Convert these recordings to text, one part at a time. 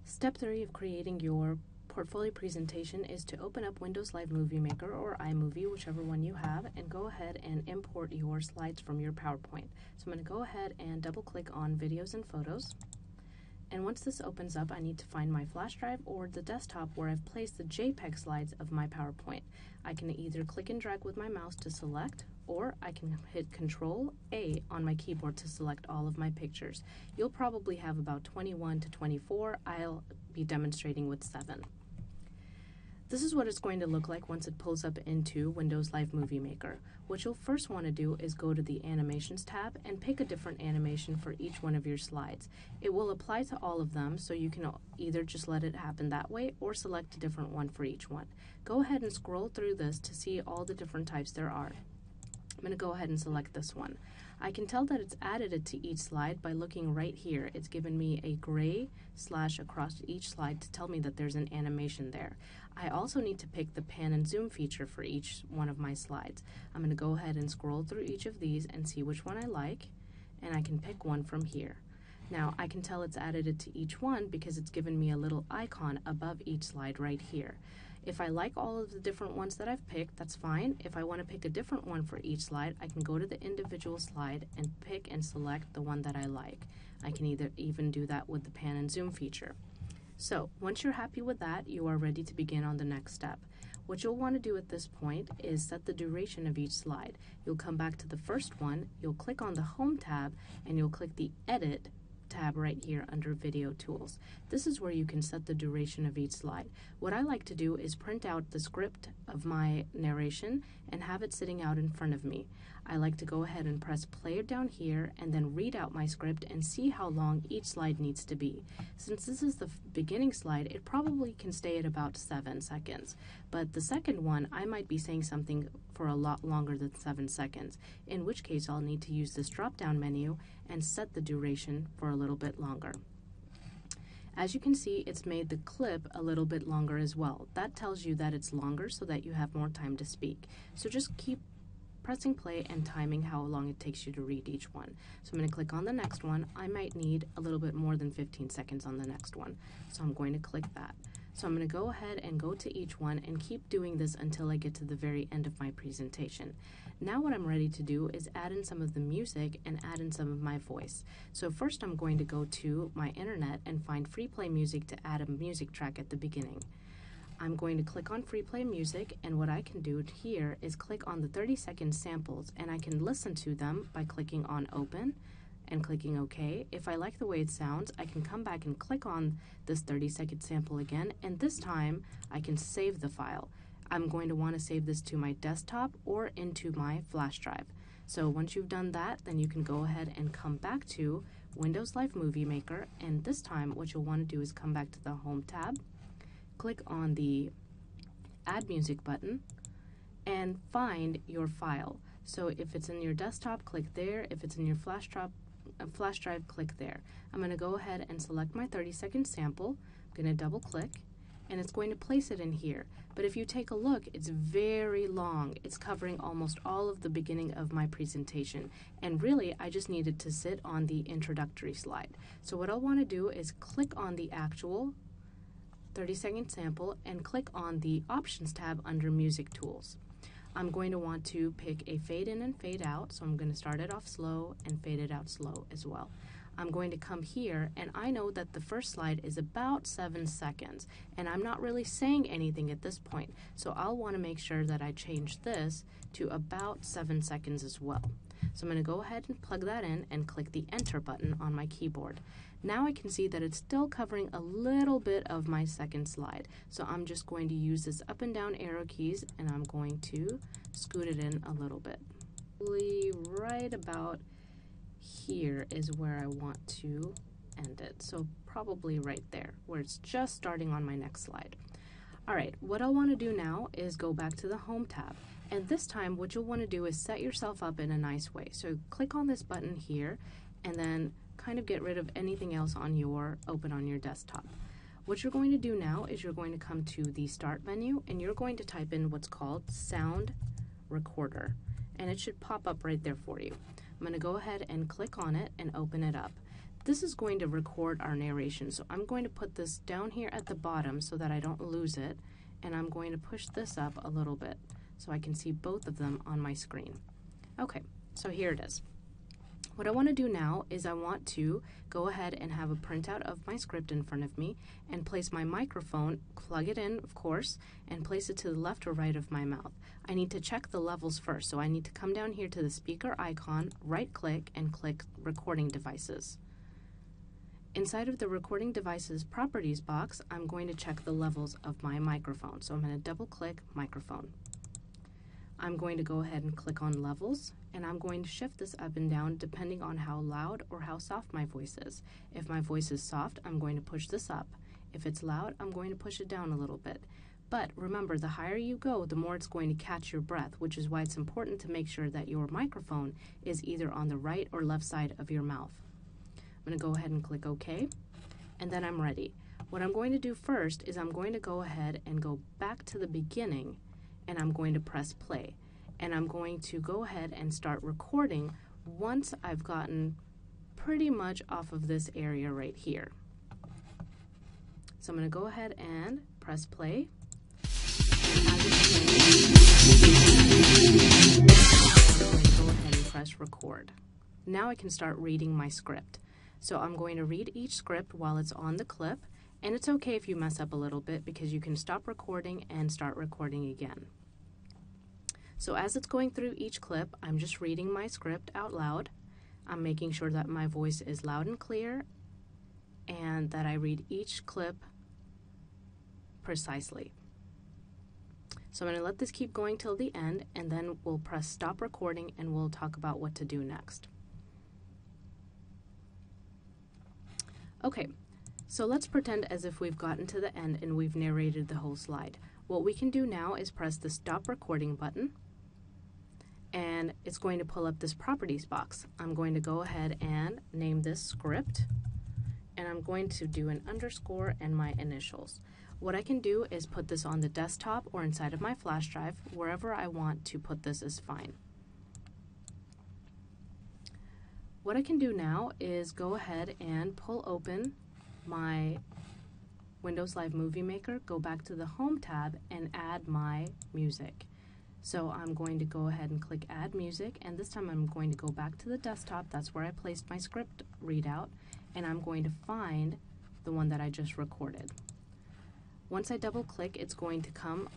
Step 3 of creating your portfolio presentation is to open up Windows Live MovieMaker or iMovie, whichever one you have, and go ahead and import your slides from your PowerPoint. So I'm going to go ahead and double click on Videos and Photos. And once this opens up, I need to find my flash drive or the desktop where I've placed the JPEG slides of my PowerPoint. I can either click and drag with my mouse to select, or I can hit Control-A on my keyboard to select all of my pictures. You'll probably have about 21 to 24. I'll be demonstrating with 7. This is what it's going to look like once it pulls up into Windows Live MovieMaker. What you'll first want to do is go to the Animations tab and pick a different animation for each one of your slides. It will apply to all of them, so you can either just let it happen that way or select a different one for each one. Go ahead and scroll through this to see all the different types there are. I'm going to go ahead and select this one. I can tell that it's added it to each slide by looking right here. It's given me a gray slash across each slide to tell me that there's an animation there. I also need to pick the pan and zoom feature for each one of my slides. I'm going to go ahead and scroll through each of these and see which one I like, and I can pick one from here. Now I can tell it's added it to each one because it's given me a little icon above each slide right here. If I like all of the different ones that I've picked, that's fine. If I want to pick a different one for each slide, I can go to the individual slide and pick and select the one that I like. I can even do that with the pan and zoom feature. So once you're happy with that, you are ready to begin on the next step. What you'll want to do at this point is set the duration of each slide. You'll come back to the first one, you'll click on the Home tab, and you'll click the Edit tab right here under Video Tools. This is where you can set the duration of each slide. What I like to do is print out the script of my narration and have it sitting out in front of me. I like to go ahead and press play down here and then read out my script and see how long each slide needs to be. Since this is the beginning slide, it probably can stay at about 7 seconds. But the second one, I might be saying something for a lot longer than 7 seconds, in which case I'll need to use this drop-down menu and set the duration for a little bit longer. As you can see, it's made the clip a little bit longer as well. That tells you that it's longer so that you have more time to speak. So just keep pressing play and timing how long it takes you to read each one. So I'm going to click on the next one. I might need a little bit more than 15 seconds on the next one, so I'm going to click that. So I'm going to go ahead and go to each one and keep doing this until I get to the very end of my presentation. Now what I'm ready to do is add in some of the music and add in some of my voice. So first I'm going to go to my internet and find freeplay music to add a music track at the beginning. I'm going to click on freeplay music, and what I can do here is click on the 30-second samples, and I can listen to them by clicking on Open and clicking OK. If I like the way it sounds, I can come back and click on this 30-second sample again, and this time I can save the file. I'm going to want to save this to my desktop or into my flash drive. So once you've done that, then you can go ahead and come back to Windows Live MovieMaker, and this time what you'll want to do is come back to the Home tab, click on the Add Music button, and find your file. So if it's in your desktop, click there. If it's in your flash drive, click there. I'm going to go ahead and select my 30-second sample. I'm going to double click, and it's going to place it in here. But if you take a look, it's very long. It's covering almost all of the beginning of my presentation. And really, I just needed to sit on the introductory slide. So what I'll want to do is click on the actual 30-second sample and click on the Options tab under Music Tools. I'm going to want to pick a fade in and fade out, so I'm going to start it off slow and fade it out slow as well. I'm going to come here, and I know that the first slide is about 7 seconds, and I'm not really saying anything at this point, so I'll want to make sure that I change this to about 7 seconds as well. So I'm going to go ahead and plug that in and click the Enter button on my keyboard. Now I can see that it's still covering a little bit of my second slide, so I'm just going to use this up and down arrow keys, and I'm going to scoot it in a little bit. Right about here is where I want to end it, so probably right there, where it's just starting on my next slide. Alright, what I'll want to do now is go back to the Home tab, and this time what you'll want to do is set yourself up in a nice way. So click on this button here, and then kind of get rid of anything else open on your desktop. What you're going to do now is you're going to come to the Start menu, and you're going to type in what's called Sound Recorder, and it should pop up right there for you. I'm going to go ahead and click on it and open it up. this is going to record our narration. So I'm going to put this down here at the bottom so that I don't lose it, and I'm going to push this up a little bit so I can see both of them on my screen. Okay, so here it is. What I want to do now is I want to go ahead and have a printout of my script in front of me and place my microphone, plug it in, of course, and place it to the left or right of my mouth. I need to check the levels first, so I need to come down here to the speaker icon, right-click, and click Recording Devices. Inside of the Recording Devices Properties box, I'm going to check the levels of my microphone. So I'm going to double-click Microphone. I'm going to go ahead and click on Levels, and I'm going to shift this up and down depending on how loud or how soft my voice is. If my voice is soft, I'm going to push this up. If it's loud, I'm going to push it down a little bit. But remember, the higher you go, the more it's going to catch your breath, which is why it's important to make sure that your microphone is either on the right or left side of your mouth. I'm going to go ahead and click OK, and then I'm ready. What I'm going to do first is I'm going to go ahead and go back to the beginning, and I'm going to press play. And I'm going to go ahead and start recording once I've gotten pretty much off of this area right here. So I'm going to go ahead and press play. And as it's playing, I'm going to go ahead and press record. Now I can start reading my script. So I'm going to read each script while it's on the clip, and it's okay if you mess up a little bit because you can stop recording and start recording again. So as it's going through each clip, I'm just reading my script out loud. I'm making sure that my voice is loud and clear and that I read each clip precisely. So I'm going to let this keep going till the end, and then we'll press stop recording and we'll talk about what to do next. Okay, so let's pretend as if we've gotten to the end and we've narrated the whole slide. What we can do now is press the stop recording button, and it's going to pull up this properties box. I'm going to go ahead and name this script, and I'm going to do an underscore and my initials. What I can do is put this on the desktop or inside of my flash drive. Wherever I want to put this is fine. What I can do now is go ahead and pull open my Windows Live Movie Maker, go back to the Home tab, and add my music. So I'm going to go ahead and click Add Music, and this time I'm going to go back to the desktop. That's where I placed my script readout, and I'm going to find the one that I just recorded. Once I double click, it's going to come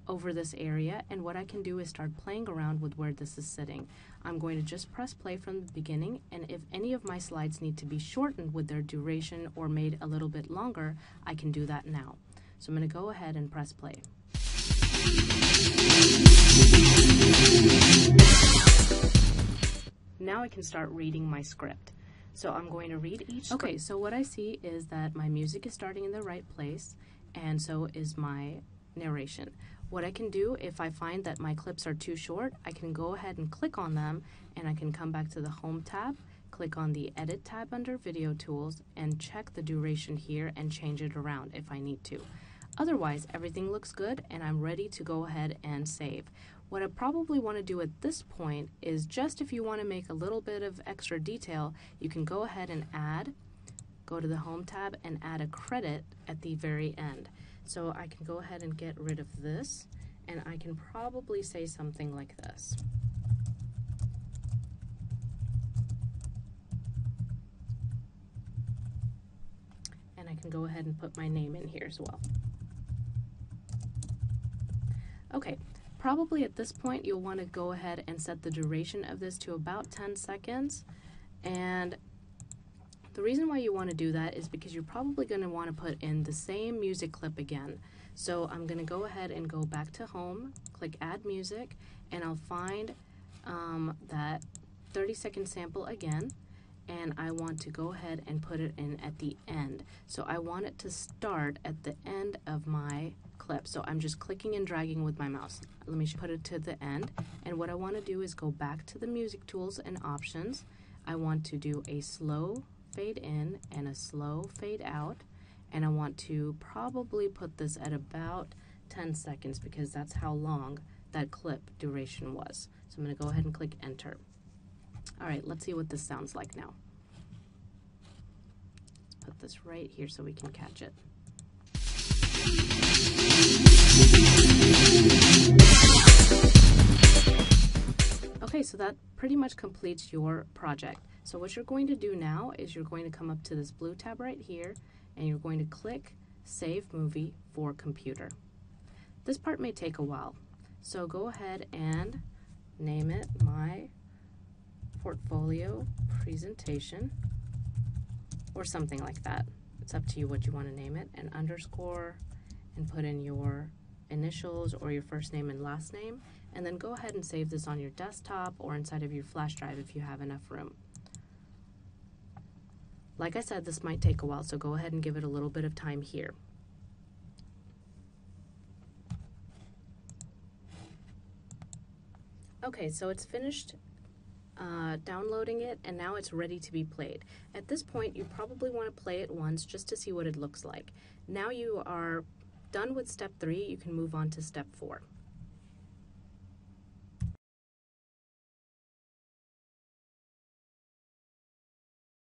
over this area, and what I can do is start playing around with where this is sitting. I'm going to just press play from the beginning, and if any of my slides need to be shortened with their duration or made a little bit longer, I can do that now. So I'm going to go ahead and press play. Now I can start reading my script. So I'm going to read each script. Okay, so what I see is that my music is starting in the right place, and so is my narration. What I can do, if I find that my clips are too short, I can go ahead and click on them, and I can come back to the Home tab, click on the Edit tab under Video Tools, and check the duration here and change it around if I need to. Otherwise, everything looks good, and I'm ready to go ahead and save. What I probably want to do at this point is, just if you want to make a little bit of extra detail, you can go ahead and go to the Home tab and add a credit at the very end. So I can go ahead and get rid of this, and I can probably say something like this. And I can go ahead and put my name in here as well. Okay, probably at this point you'll want to go ahead and set the duration of this to about 10 seconds. And the reason why you want to do that is because you're probably going to want to put in the same music clip again. So I'm going to go ahead and go back to Home, click Add Music, and I'll find that 30-second sample again, and I want to go ahead and put it in at the end. So I want it to start at the end of my clip. So I'm just clicking and dragging with my mouse. Let me put it to the end, and what I want to do is go back to the music tools and options. I want to do a slow fade in and a slow fade out, and I want to probably put this at about 10 seconds because that's how long that clip duration was. So I'm going to go ahead and click enter. Alright, let's see what this sounds like now. put this right here so we can catch it. Okay, so that pretty much completes your project. So what you're going to do now is you're going to come up to this blue tab right here, and you're going to click Save Movie for Computer. This part may take a while, so go ahead and name it My Portfolio Presentation, or something like that. It's up to you what you want to name it, and underscore, and put in your initials or your first name and last name, and then go ahead and save this on your desktop or inside of your flash drive if you have enough room. Like I said, this might take a while, so go ahead and give it a little bit of time here. Okay, so it's finished downloading it, and now it's ready to be played. At this point, you probably want to play it once just to see what it looks like. Now you are done with step 3, you can move on to step 4.